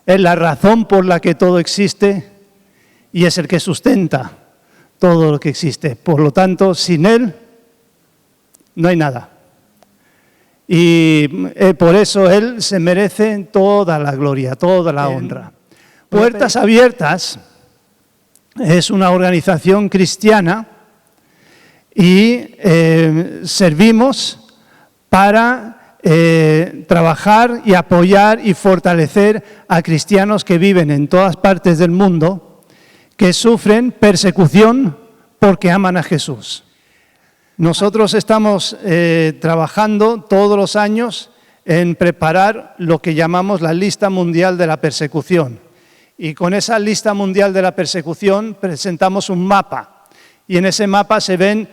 es la razón por la que todo existe y es el que sustenta todo lo que existe. Por lo tanto, sin Él no hay nada. Y por eso Él se merece toda la gloria, toda la honra. Puertas Abiertas es una organización cristiana y servimos para trabajar y apoyar y fortalecer a cristianos que viven en todas partes del mundo, que sufren persecución porque aman a Jesús. Nosotros estamos trabajando todos los años en preparar lo que llamamos la lista mundial de la persecución. Y con esa lista mundial de la persecución presentamos un mapa. Y en ese mapa se ven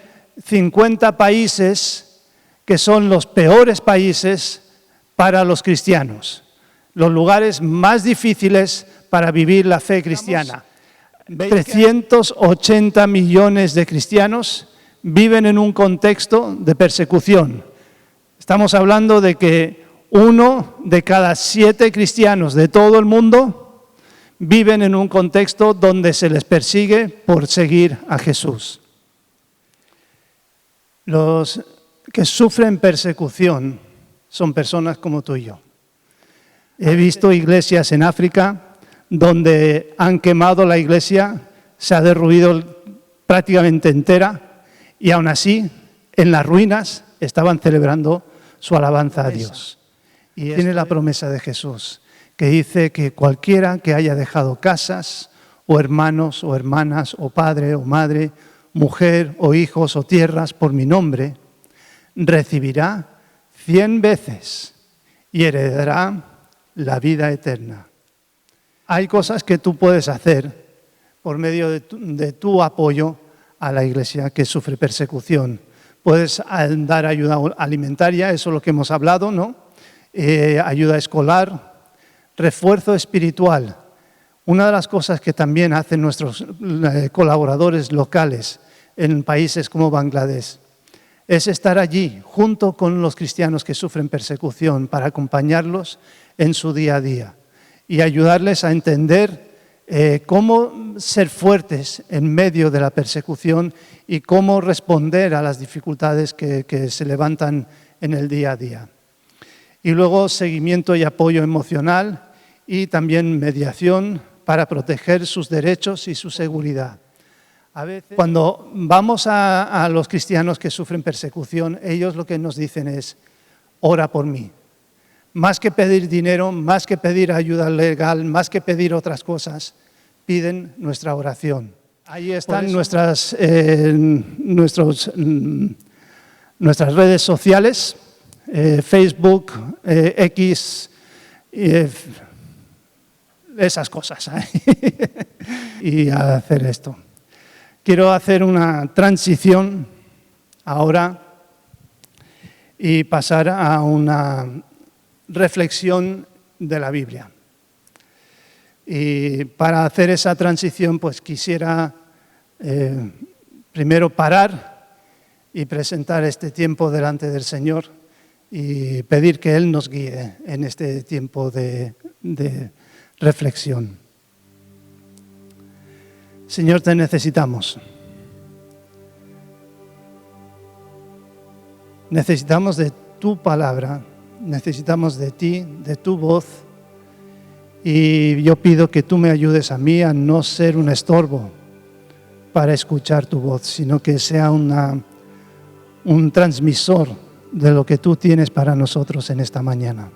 50 países que son los peores países para los cristianos. Los lugares más difíciles para vivir la fe cristiana. 380 millones de cristianos viven en un contexto de persecución. Estamos hablando de que 1 de cada 7 cristianos de todo el mundo viven en un contexto donde se les persigue por seguir a Jesús. Los que sufren persecución son personas como tú y yo. He visto iglesias en África donde han quemado la iglesia, se ha derruido prácticamente entera y aún así en las ruinas estaban celebrando su alabanza a Dios. Y tiene la promesa de Jesús que dice que cualquiera que haya dejado casas o hermanos o hermanas o padre o madre, mujer o hijos o tierras por mi nombre, recibirá 100 veces y heredará la vida eterna. Hay cosas que tú puedes hacer por medio de tu apoyo a la iglesia que sufre persecución. Puedes dar ayuda alimentaria, eso es lo que hemos hablado, ¿no? Ayuda escolar, refuerzo espiritual. Una de las cosas que también hacen nuestros colaboradores locales en países como Bangladesh es estar allí junto con los cristianos que sufren persecución para acompañarlos en su día a día y ayudarles a entender cómo ser fuertes en medio de la persecución y cómo responder a las dificultades que se levantan en el día a día. Y luego seguimiento y apoyo emocional y también mediación para proteger sus derechos y su seguridad. A veces, cuando vamos a los cristianos que sufren persecución, ellos lo que nos dicen es, ora por mí. Más que pedir dinero, más que pedir ayuda legal, más que pedir otras cosas, piden nuestra oración. Ahí están nuestras redes sociales, Facebook, X, esas cosas. Y a hacer esto. Quiero hacer una transición ahora y pasar a una reflexión de la Biblia. Y para hacer esa transición, pues quisiera primero parar y presentar este tiempo delante del Señor y pedir que Él nos guíe en este tiempo de reflexión. Señor, te necesitamos. Necesitamos de tu palabra, necesitamos de ti, de tu voz. Y yo pido que tú me ayudes a mí a no ser un estorbo para escuchar tu voz, sino que sea un transmisor de lo que tú tienes para nosotros en esta mañana.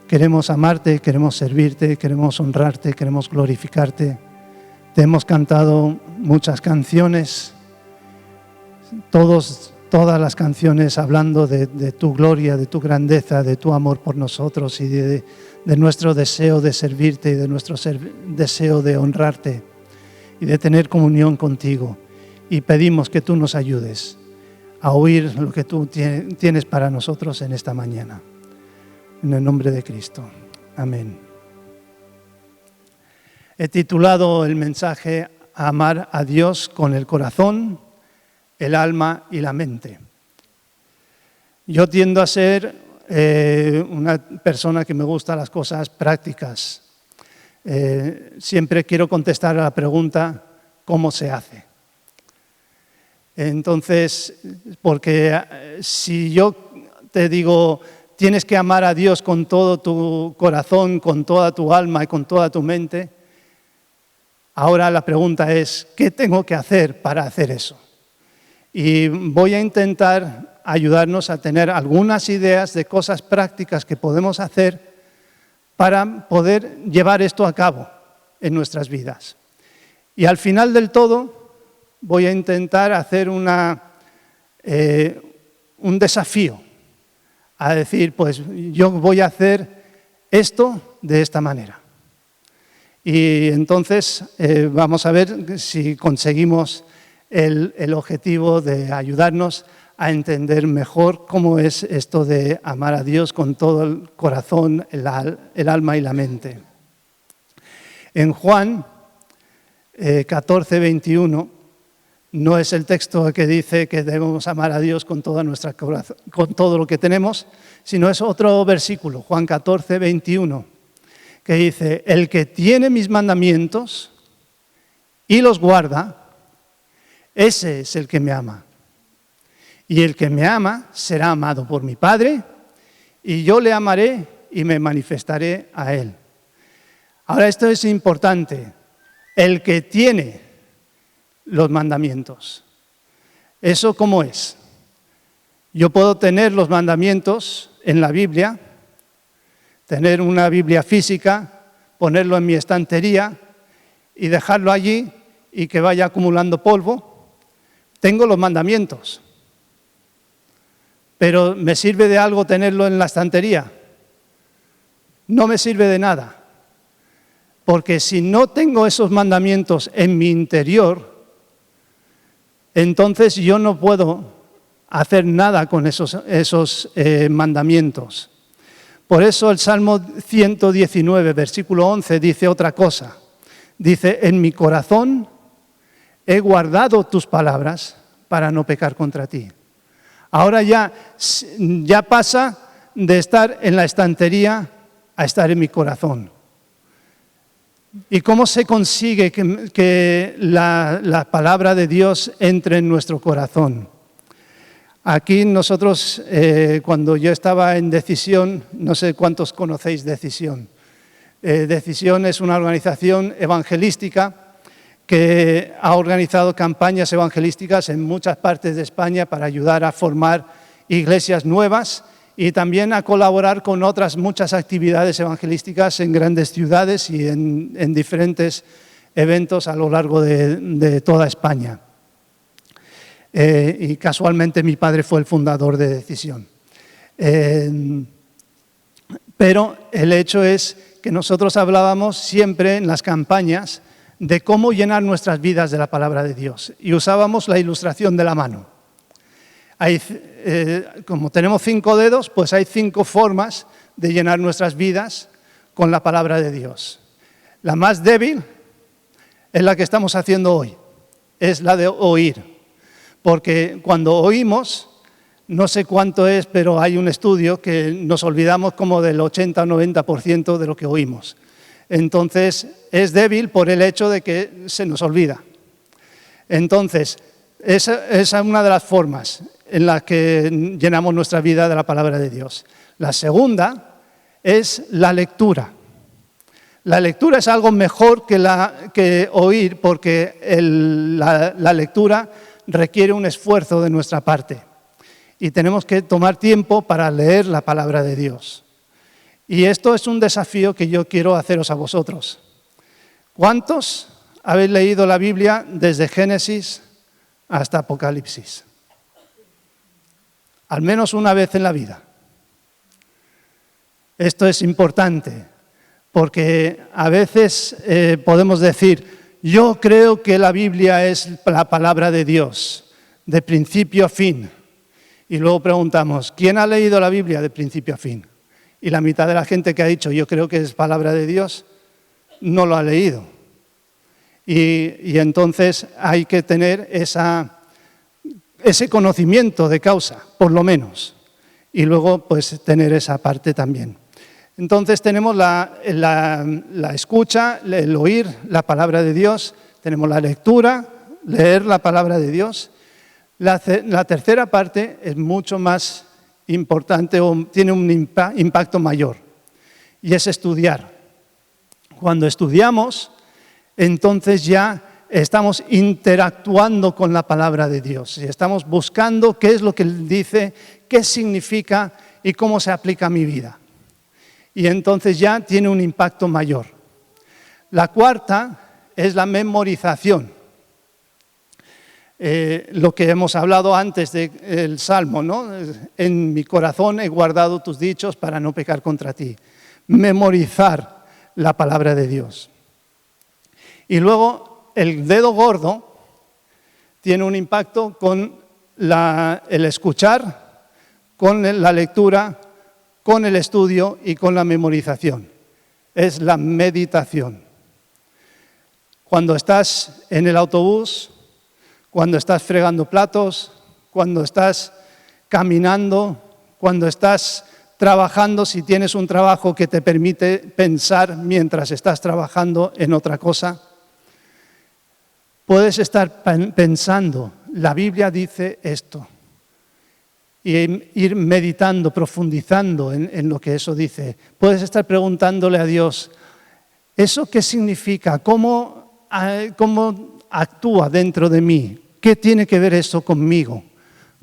Queremos amarte, queremos servirte, queremos honrarte, queremos glorificarte. Te hemos cantado muchas canciones, todas las canciones hablando de tu gloria, de tu grandeza, de tu amor por nosotros y de nuestro deseo de servirte y de nuestro deseo de honrarte y de tener comunión contigo. Y pedimos que tú nos ayudes a oír lo que tú tienes para nosotros en esta mañana. En el nombre de Cristo. Amén. He titulado el mensaje Amar a Dios con el corazón, el alma y la mente. Yo tiendo a ser una persona que me gusta las cosas prácticas. Siempre quiero contestar a la pregunta, ¿cómo se hace? Entonces, porque si yo te digo, tienes que amar a Dios con todo tu corazón, con toda tu alma y con toda tu mente, ahora la pregunta es, ¿qué tengo que hacer para hacer eso? Y voy a intentar ayudarnos a tener algunas ideas de cosas prácticas que podemos hacer para poder llevar esto a cabo en nuestras vidas. Y al final del todo voy a intentar hacer un desafío, a decir, pues yo voy a hacer esto de esta manera. Y entonces vamos a ver si conseguimos el objetivo de ayudarnos a entender mejor cómo es esto de amar a Dios con todo el corazón, el alma y la mente. En Juan 14, 21, no es el texto que dice que debemos amar a Dios con toda nuestra corazón, con todo lo que tenemos, sino es otro versículo, Juan 14, 21, que dice, el que tiene mis mandamientos y los guarda, ese es el que me ama. Y el que me ama será amado por mi Padre, y yo le amaré y me manifestaré a él. Ahora esto es importante, el que tiene los mandamientos. ¿Eso cómo es? Yo puedo tener los mandamientos en la Biblia, tener una Biblia física, ponerlo en mi estantería y dejarlo allí y que vaya acumulando polvo. Tengo los mandamientos. Pero ¿me sirve de algo tenerlo en la estantería? No me sirve de nada. Porque si no tengo esos mandamientos en mi interior, entonces yo no puedo hacer nada con esos mandamientos. Por eso el Salmo 119, versículo 11, dice otra cosa. Dice, en mi corazón he guardado tus palabras para no pecar contra ti. Ahora ya pasa de estar en la estantería a estar en mi corazón. ¿Y cómo se consigue que la palabra de Dios entre en nuestro corazón? Aquí nosotros, cuando yo estaba en Decisión, no sé cuántos conocéis Decisión. Decisión es una organización evangelística que ha organizado campañas evangelísticas en muchas partes de España para ayudar a formar iglesias nuevas y también a colaborar con otras muchas actividades evangelísticas en grandes ciudades y en diferentes eventos a lo largo de toda España. Y casualmente mi padre fue el fundador de Decisión. Pero el hecho es que nosotros hablábamos siempre en las campañas de cómo llenar nuestras vidas de la palabra de Dios. Y usábamos la ilustración de la mano. Como tenemos 5 dedos, pues hay 5 formas de llenar nuestras vidas con la palabra de Dios. La más débil es la que estamos haciendo hoy, es la de oír. Porque cuando oímos, no sé cuánto es, pero hay un estudio que nos olvidamos como del 80 o 90% de lo que oímos. Entonces, es débil por el hecho de que se nos olvida. Entonces, esa es una de las formas en las que llenamos nuestra vida de la palabra de Dios. La segunda es la lectura. La lectura es algo mejor que oír porque la lectura requiere un esfuerzo de nuestra parte. Y tenemos que tomar tiempo para leer la palabra de Dios. Y esto es un desafío que yo quiero haceros a vosotros. ¿Cuántos habéis leído la Biblia desde Génesis hasta Apocalipsis? Al menos una vez en la vida. Esto es importante, porque a veces podemos decir, yo creo que la Biblia es la palabra de Dios, de principio a fin. Y luego preguntamos, ¿quién ha leído la Biblia de principio a fin? Y la mitad de la gente que ha dicho, yo creo que es palabra de Dios, no lo ha leído. Y entonces hay que tener ese conocimiento de causa, por lo menos. y luego pues tener esa parte también. Entonces tenemos la escucha, el oír la palabra de Dios, tenemos la lectura, leer la palabra de Dios. La tercera parte es mucho más importante o tiene un impacto mayor y es estudiar. Cuando estudiamos, entonces ya estamos interactuando con la palabra de Dios y estamos buscando qué es lo que Él dice, qué significa y cómo se aplica a mi vida. Y entonces ya tiene un impacto mayor. La cuarta es la memorización. Lo que hemos hablado antes del Salmo, ¿no? En mi corazón he guardado tus dichos para no pecar contra ti. Memorizar la palabra de Dios. Y luego el dedo gordo tiene un impacto con el escuchar, con la lectura, con el estudio y con la memorización. Es la meditación. Cuando estás en el autobús, cuando estás fregando platos, cuando estás caminando, cuando estás trabajando, si tienes un trabajo que te permite pensar mientras estás trabajando en otra cosa, puedes estar pensando, la Biblia dice esto, y ir meditando, profundizando en lo que eso dice. Puedes estar preguntándole a Dios, ¿eso qué significa? ¿Cómo actúa dentro de mí? ¿Qué tiene que ver eso conmigo?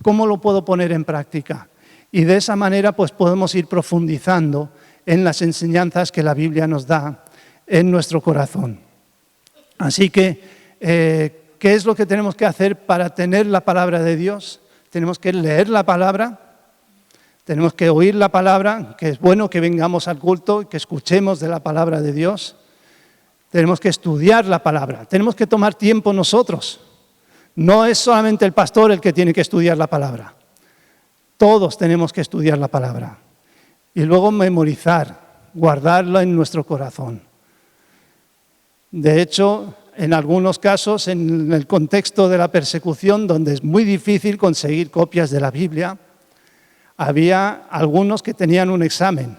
¿Cómo lo puedo poner en práctica? Y de esa manera pues podemos ir profundizando en las enseñanzas que la Biblia nos da en nuestro corazón. Así que, ¿qué es lo que tenemos que hacer para tener la palabra de Dios? Tenemos que leer la palabra, tenemos que oír la palabra, que es bueno que vengamos al culto y que escuchemos de la palabra de Dios. Tenemos que estudiar la palabra, tenemos que tomar tiempo nosotros. No es solamente el pastor el que tiene que estudiar la palabra. Todos tenemos que estudiar la palabra. Y luego memorizar, guardarla en nuestro corazón. De hecho, en algunos casos, en el contexto de la persecución, donde es muy difícil conseguir copias de la Biblia, había algunos que tenían un examen.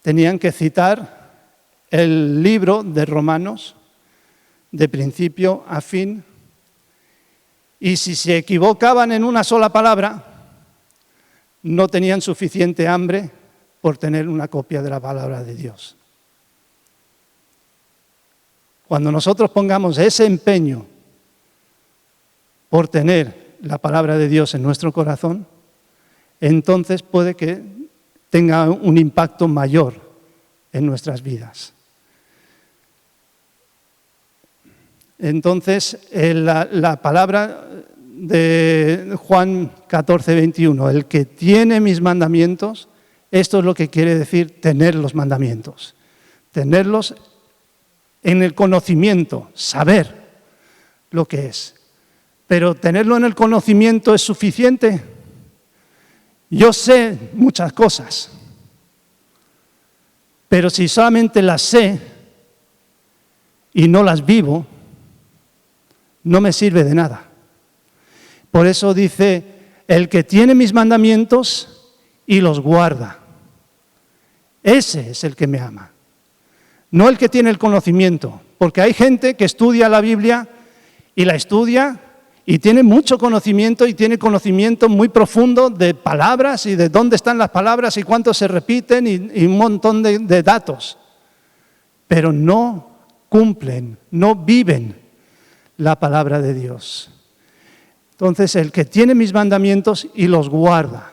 Tenían que citar el libro de Romanos, de principio a fin, y si se equivocaban en una sola palabra, no tenían suficiente hambre por tener una copia de la palabra de Dios. Cuando nosotros pongamos ese empeño por tener la palabra de Dios en nuestro corazón, entonces puede que tenga un impacto mayor en nuestras vidas. Entonces, la palabra de Juan 14, 21, el que tiene mis mandamientos, esto es lo que quiere decir tener los mandamientos. Tenerlos en el conocimiento, saber lo que es. Pero tenerlo en el conocimiento es suficiente. Yo sé muchas cosas, pero si solamente las sé y no las vivo, no me sirve de nada. Por eso dice, el que tiene mis mandamientos y los guarda, ese es el que me ama. No el que tiene el conocimiento, porque hay gente que estudia la Biblia y la estudia y tiene mucho conocimiento y tiene conocimiento muy profundo de palabras y de dónde están las palabras y cuánto se repiten y un montón de datos. Pero no cumplen, no viven la palabra de Dios. Entonces, el que tiene mis mandamientos y los guarda,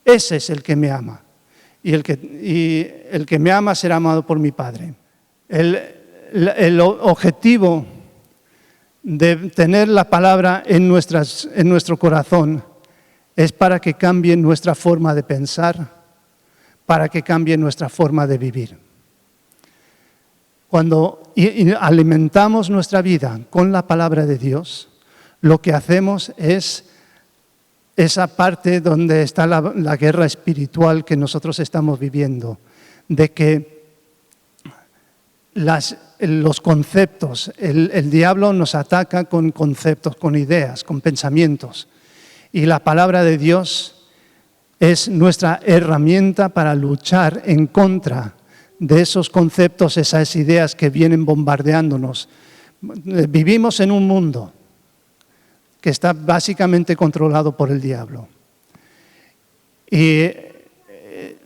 ese es el que me ama. Y el que me ama será amado por mi Padre. El objetivo de tener la palabra en nuestro corazón es para que cambie nuestra forma de pensar, para que cambie nuestra forma de vivir. Cuando alimentamos nuestra vida con la palabra de Dios, lo que hacemos es esa parte donde está la guerra espiritual que nosotros estamos viviendo, de que los conceptos, el diablo nos ataca con conceptos, con ideas, con pensamientos. Y la palabra de Dios es nuestra herramienta para luchar en contra de esos conceptos, esas ideas que vienen bombardeándonos. Vivimos en un mundo que está básicamente controlado por el diablo. Y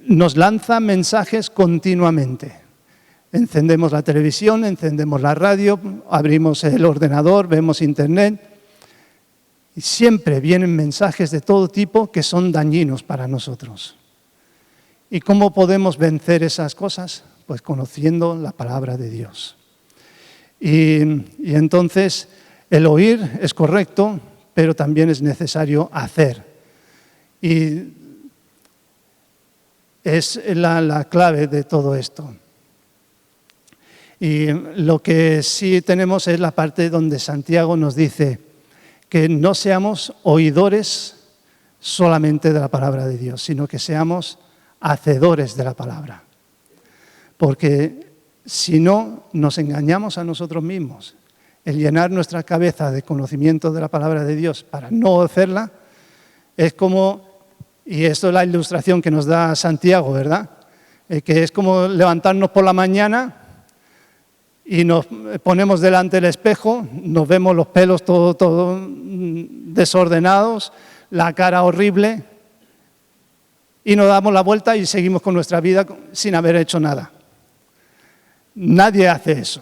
nos lanza mensajes continuamente. Encendemos la televisión, encendemos la radio, abrimos el ordenador, vemos internet. Y siempre vienen mensajes de todo tipo que son dañinos para nosotros. ¿Y cómo podemos vencer esas cosas? Pues conociendo la palabra de Dios. Y entonces el oír es correcto, pero también es necesario hacer. Y es la clave de todo esto. Y lo que sí tenemos es la parte donde Santiago nos dice que no seamos oidores solamente de la palabra de Dios, sino que seamos hacedores de la palabra. Porque si no, nos engañamos a nosotros mismos. El llenar nuestra cabeza de conocimiento de la palabra de Dios para no hacerla es como, y esto es la ilustración que nos da Santiago, ¿verdad? Que es como levantarnos por la mañana y nos ponemos delante del espejo, nos vemos los pelos todo desordenados, la cara horrible, y nos damos la vuelta y seguimos con nuestra vida sin haber hecho nada. Nadie hace eso.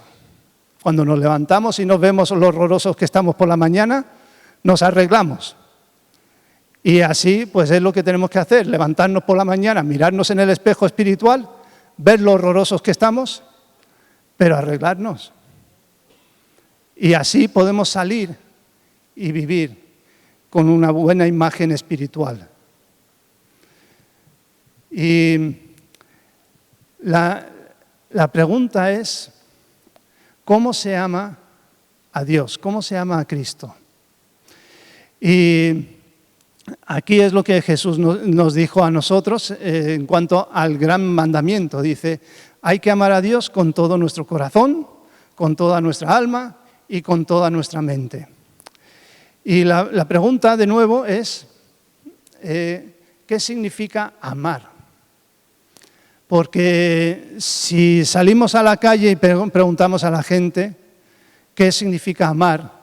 Cuando nos levantamos y nos vemos lo horrorosos que estamos por la mañana, nos arreglamos. Y así pues es lo que tenemos que hacer, levantarnos por la mañana, mirarnos en el espejo espiritual, ver lo horrorosos que estamos, pero arreglarnos. Y así podemos salir y vivir con una buena imagen espiritual. Y la pregunta es, ¿cómo se ama a Dios? ¿Cómo se ama a Cristo? Y aquí es lo que Jesús nos dijo a nosotros en cuanto al gran mandamiento. Dice, hay que amar a Dios con todo nuestro corazón, con toda nuestra alma y con toda nuestra mente. Y la pregunta de nuevo es, ¿qué significa amar? Porque si salimos a la calle y preguntamos a la gente qué significa amar,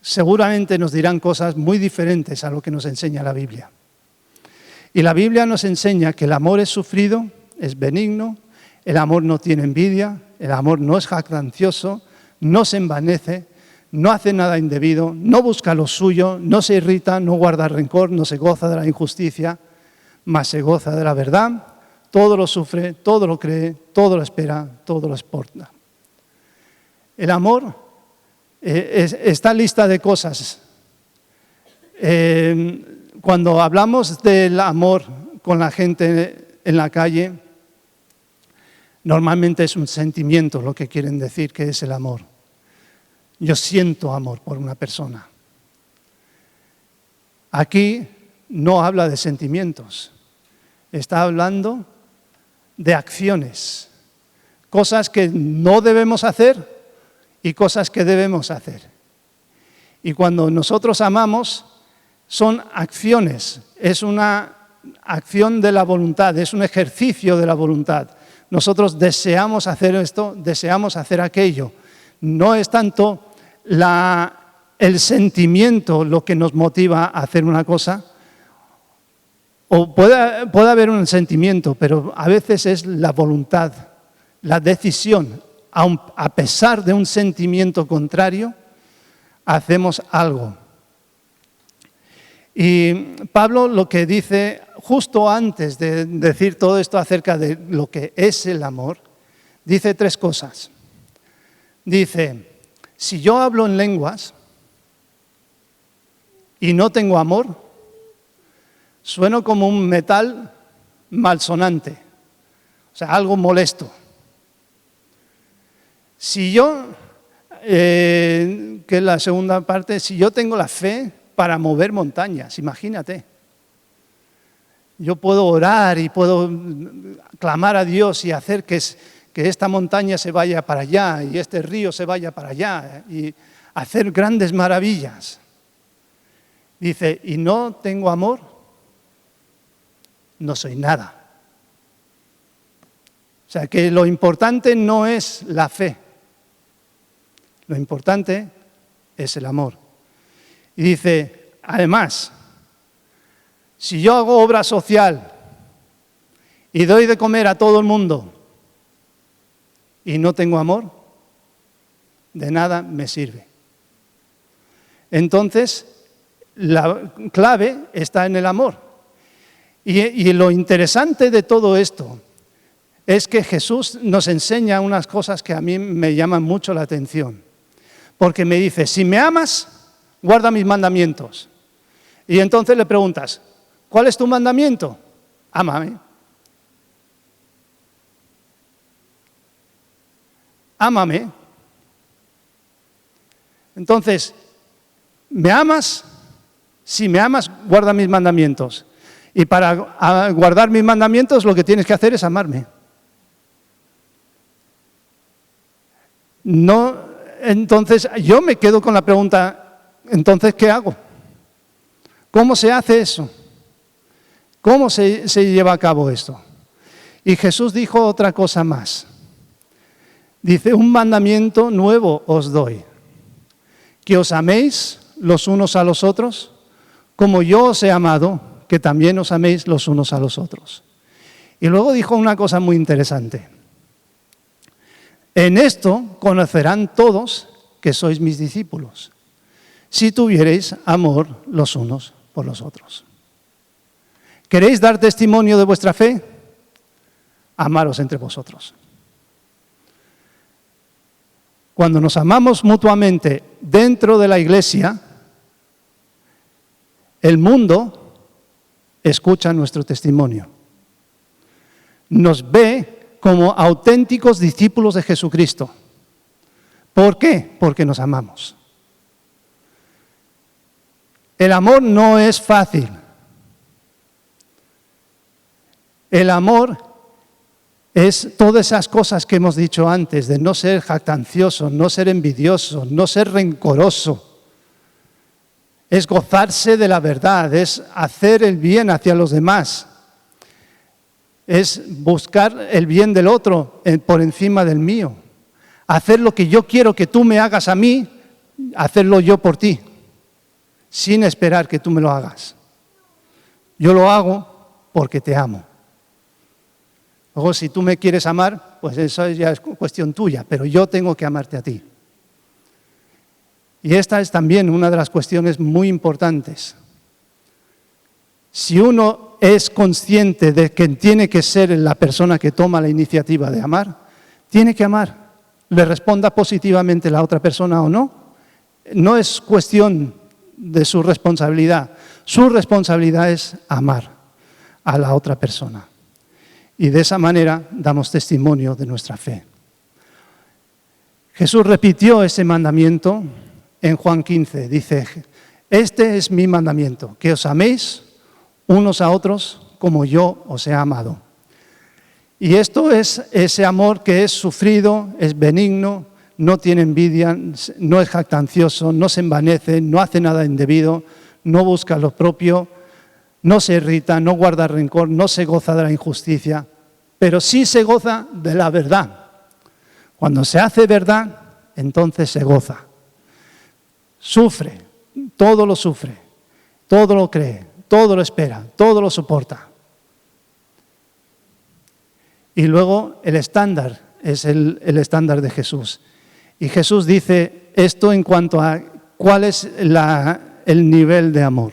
seguramente nos dirán cosas muy diferentes a lo que nos enseña la Biblia. Y la Biblia nos enseña que el amor es sufrido, es benigno, el amor no tiene envidia, el amor no es jactancioso, no se envanece, no hace nada indebido, no busca lo suyo, no se irrita, no guarda rencor, no se goza de la injusticia, mas se goza de la verdad. Todo lo sufre, todo lo cree, todo lo espera, todo lo exporta. El amor, esta lista de cosas, cuando hablamos del amor con la gente en la calle, normalmente es un sentimiento lo que quieren decir que es el amor. Yo siento amor por una persona. Aquí no habla de sentimientos, está hablando de acciones, cosas que no debemos hacer y cosas que debemos hacer. Y cuando nosotros amamos, son acciones, es una acción de la voluntad, es un ejercicio de la voluntad. Nosotros deseamos hacer esto, deseamos hacer aquello. No es tanto el sentimiento lo que nos motiva a hacer una cosa. O puede haber un sentimiento, pero a veces es la voluntad, la decisión. A pesar de un sentimiento contrario, hacemos algo. Y Pablo lo que dice, justo antes de decir todo esto acerca de lo que es el amor, dice tres cosas. Dice, si yo hablo en lenguas y no tengo amor, sueno como un metal malsonante, o sea, algo molesto. Si yo, que es la segunda parte, si yo tengo la fe para mover montañas, imagínate. Yo puedo orar y puedo clamar a Dios y hacer que esta montaña se vaya para allá y este río se vaya para allá y hacer grandes maravillas. Dice, ¿y no tengo amor? no soy nada. O sea que lo importante no es la fe, lo importante es el amor. Y dice, además, si yo hago obra social y doy de comer a todo el mundo y no tengo amor, de nada me sirve. Entonces, la clave está en el amor. Y lo interesante de todo esto es que Jesús nos enseña unas cosas que a mí me llaman mucho la atención. Porque me dice, si me amas, guarda mis mandamientos. Y entonces le preguntas, ¿cuál es tu mandamiento? Ámame. Ámame. Entonces, ¿me amas? Si me amas, guarda mis mandamientos. Y para guardar mis mandamientos lo que tienes que hacer es amarme. No, entonces yo me quedo con la pregunta, entonces ¿qué hago? ¿Cómo se hace eso? ¿Cómo se lleva a cabo esto? Y Jesús dijo otra cosa más. Dice, un mandamiento nuevo os doy, que os améis los unos a los otros, como yo os he amado, que también os améis los unos a los otros. Y luego dijo una cosa muy interesante. En esto conocerán todos que sois mis discípulos, si tuviereis amor los unos por los otros. ¿Queréis dar testimonio de vuestra fe? Amaros entre vosotros. Cuando nos amamos mutuamente dentro de la iglesia, el mundo escucha nuestro testimonio. Nos ve como auténticos discípulos de Jesucristo. ¿Por qué? Porque nos amamos. El amor no es fácil. El amor es todas esas cosas que hemos dicho antes, de no ser jactancioso, no ser envidioso, no ser rencoroso. Es gozarse de la verdad, es hacer el bien hacia los demás. Es buscar el bien del otro por encima del mío. Hacer lo que yo quiero que tú me hagas a mí, hacerlo yo por ti, sin esperar que tú me lo hagas. Yo lo hago porque te amo. Luego, si tú me quieres amar, pues eso ya es cuestión tuya, pero yo tengo que amarte a ti. Y esta es también una de las cuestiones muy importantes. Si uno es consciente de que tiene que ser la persona que toma la iniciativa de amar, tiene que amar. Le responda positivamente la otra persona o no, no es cuestión de su responsabilidad. Su responsabilidad es amar a la otra persona. Y de esa manera damos testimonio de nuestra fe. Jesús repitió ese mandamiento en Juan 15. Dice, este es mi mandamiento, que os améis unos a otros como yo os he amado. Y esto es ese amor que es sufrido, es benigno, no tiene envidia, no es jactancioso, no se envanece, no hace nada indebido, no busca lo propio, no se irrita, no guarda rencor, no se goza de la injusticia, pero sí se goza de la verdad. Cuando se hace verdad, entonces se goza. Sufre, todo lo sufre, todo lo cree, todo lo espera, todo lo soporta. Y luego el estándar es el estándar de Jesús. Y Jesús dice esto en cuanto a cuál es el nivel de amor.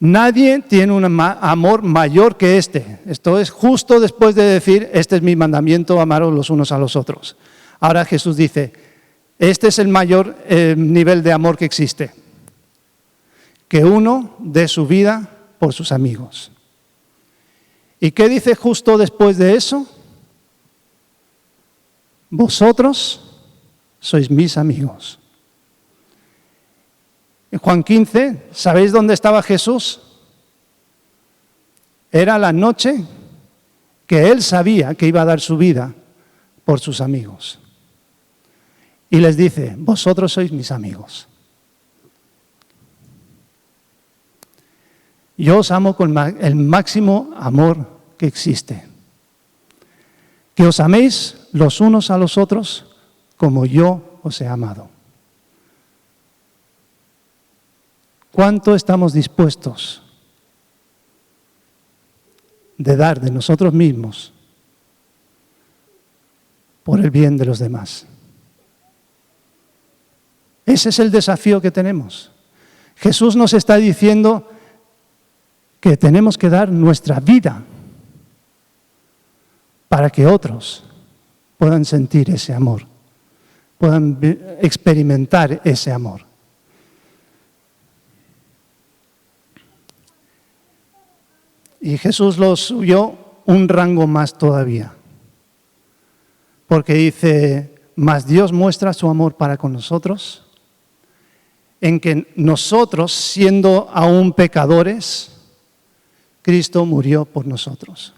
Nadie tiene un amor mayor que este. Esto es justo después de decir, este es mi mandamiento, amaros los unos a los otros. Ahora Jesús dice, este es el mayor nivel de amor que existe. Que uno dé su vida por sus amigos. ¿Y qué dice justo después de eso? Vosotros sois mis amigos. En Juan 15, ¿sabéis dónde estaba Jesús? Era la noche que él sabía que iba a dar su vida por sus amigos. Y les dice, vosotros sois mis amigos. Yo os amo con el máximo amor que existe. Que os améis los unos a los otros como yo os he amado. ¿Cuánto estamos dispuestos de dar de nosotros mismos por el bien de los demás? Ese es el desafío que tenemos. Jesús nos está diciendo que tenemos que dar nuestra vida para que otros puedan sentir ese amor, puedan experimentar ese amor. Y Jesús lo subió un rango más todavía, porque dice, mas Dios muestra su amor para con nosotros, en que nosotros, siendo aún pecadores, Cristo murió por nosotros.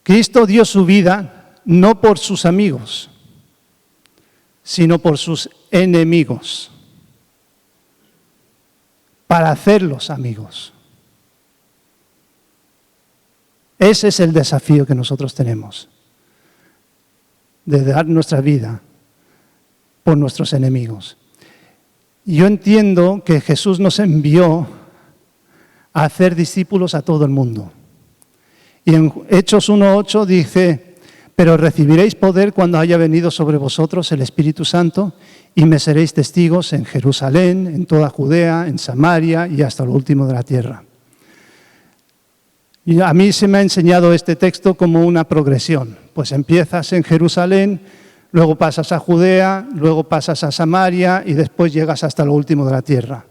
Cristo dio su vida no por sus amigos, sino por sus enemigos, para hacerlos amigos. Ese es el desafío que nosotros tenemos, de dar nuestra vida por nuestros enemigos. Yo entiendo que Jesús nos envió a hacer discípulos a todo el mundo. Y en Hechos 1:8 dice, pero recibiréis poder cuando haya venido sobre vosotros el Espíritu Santo y me seréis testigos en Jerusalén, en toda Judea, en Samaria y hasta lo último de la tierra. Y a mí se me ha enseñado este texto como una progresión. Pues empiezas en Jerusalén, luego pasas a Judea, luego pasas a Samaria y después llegas hasta lo último de la tierra.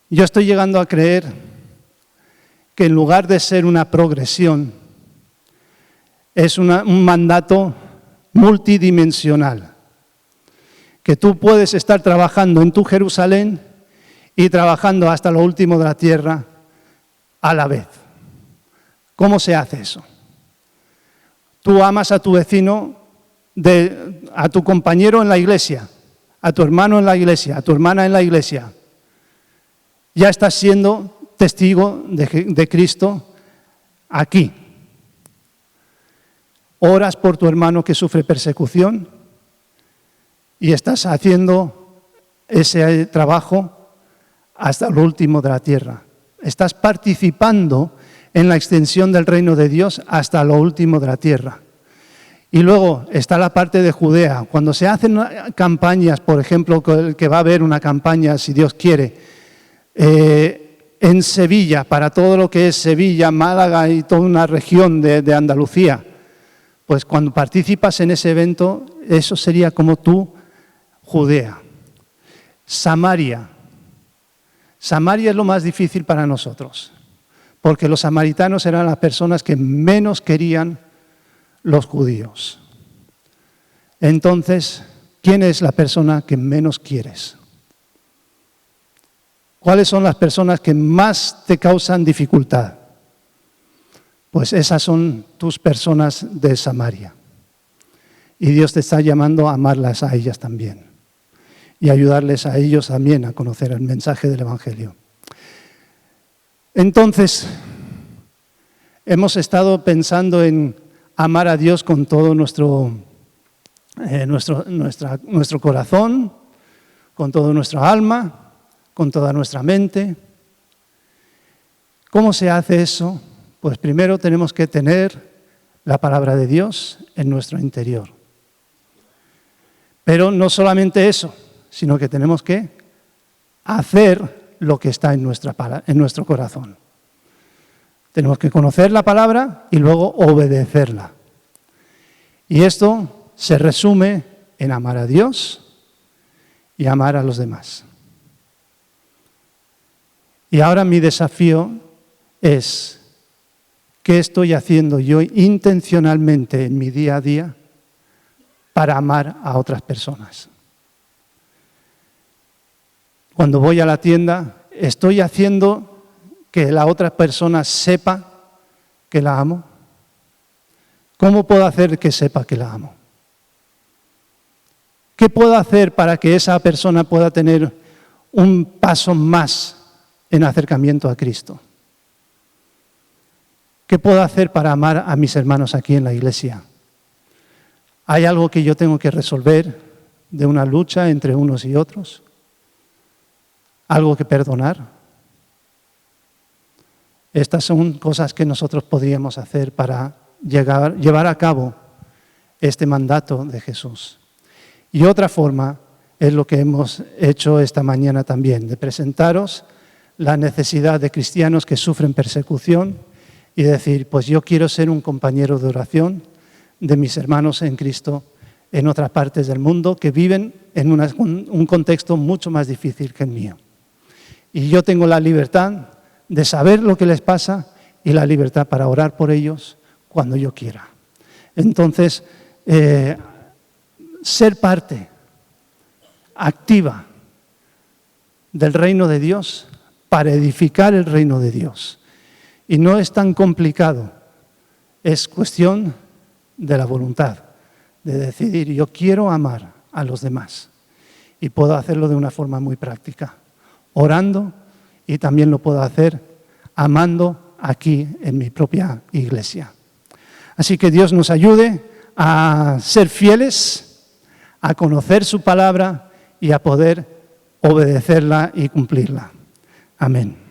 Yo estoy llegando a creer que en lugar de ser una progresión, es un mandato multidimensional. Que tú puedes estar trabajando en tu Jerusalén y trabajando hasta lo último de la tierra a la vez. ¿Cómo se hace eso? Tú amas a tu vecino, a tu compañero en la iglesia, a tu hermano en la iglesia, a tu hermana en la iglesia. Ya estás siendo testigo de Cristo aquí. Oras por tu hermano que sufre persecución y estás haciendo ese trabajo hasta lo último de la tierra. Estás participando en la extensión del reino de Dios hasta lo último de la tierra. Y luego está la parte de Judea. Cuando se hacen campañas, por ejemplo, que va a haber una campaña, si Dios quiere, en Sevilla, para todo lo que es Sevilla, Málaga y toda una región de Andalucía, pues cuando participas en ese evento, eso sería como tú, Judea. Samaria. Samaria es lo más difícil para nosotros, porque los samaritanos eran las personas que menos querían los judíos. Entonces, ¿quién es la persona que menos quieres? ¿Cuáles son las personas que más te causan dificultad? Pues esas son tus personas de Samaria. Y Dios te está llamando a amarlas a ellas también y ayudarles a ellos también a conocer el mensaje del Evangelio. Entonces, hemos estado pensando en amar a Dios con todo nuestro corazón, con todo nuestra alma, con toda nuestra mente. ¿Cómo se hace eso? Pues primero tenemos que tener la palabra de Dios en nuestro interior. Pero no solamente eso, sino que tenemos que hacer lo que está en nuestro corazón. Tenemos que conocer la palabra y luego obedecerla. Y esto se resume en amar a Dios y amar a los demás. Y ahora mi desafío es, ¿qué estoy haciendo yo intencionalmente en mi día a día para amar a otras personas? Cuando voy a la tienda, ¿estoy haciendo que la otra persona sepa que la amo? ¿Cómo puedo hacer que sepa que la amo? ¿Qué puedo hacer para que esa persona pueda tener un paso más en acercamiento a Cristo? ¿Qué puedo hacer para amar a mis hermanos aquí en la iglesia? ¿Hay algo que yo tengo que resolver de una lucha entre unos y otros? ¿Algo que perdonar? Estas son cosas que nosotros podríamos hacer para llevar a cabo este mandato de Jesús. Y otra forma es lo que hemos hecho esta mañana también, de presentaros la necesidad de cristianos que sufren persecución y decir, pues yo quiero ser un compañero de oración de mis hermanos en Cristo en otras partes del mundo que viven en un contexto mucho más difícil que el mío. Y yo tengo la libertad de saber lo que les pasa y la libertad para orar por ellos cuando yo quiera. Entonces, ser parte activa del reino de Dios para edificar el reino de Dios. Y no es tan complicado, es cuestión de la voluntad, de decidir, yo quiero amar a los demás. Y puedo hacerlo de una forma muy práctica, orando, y también lo puedo hacer amando aquí en mi propia iglesia. Así que Dios nos ayude a ser fieles, a conocer su palabra y a poder obedecerla y cumplirla. Amén.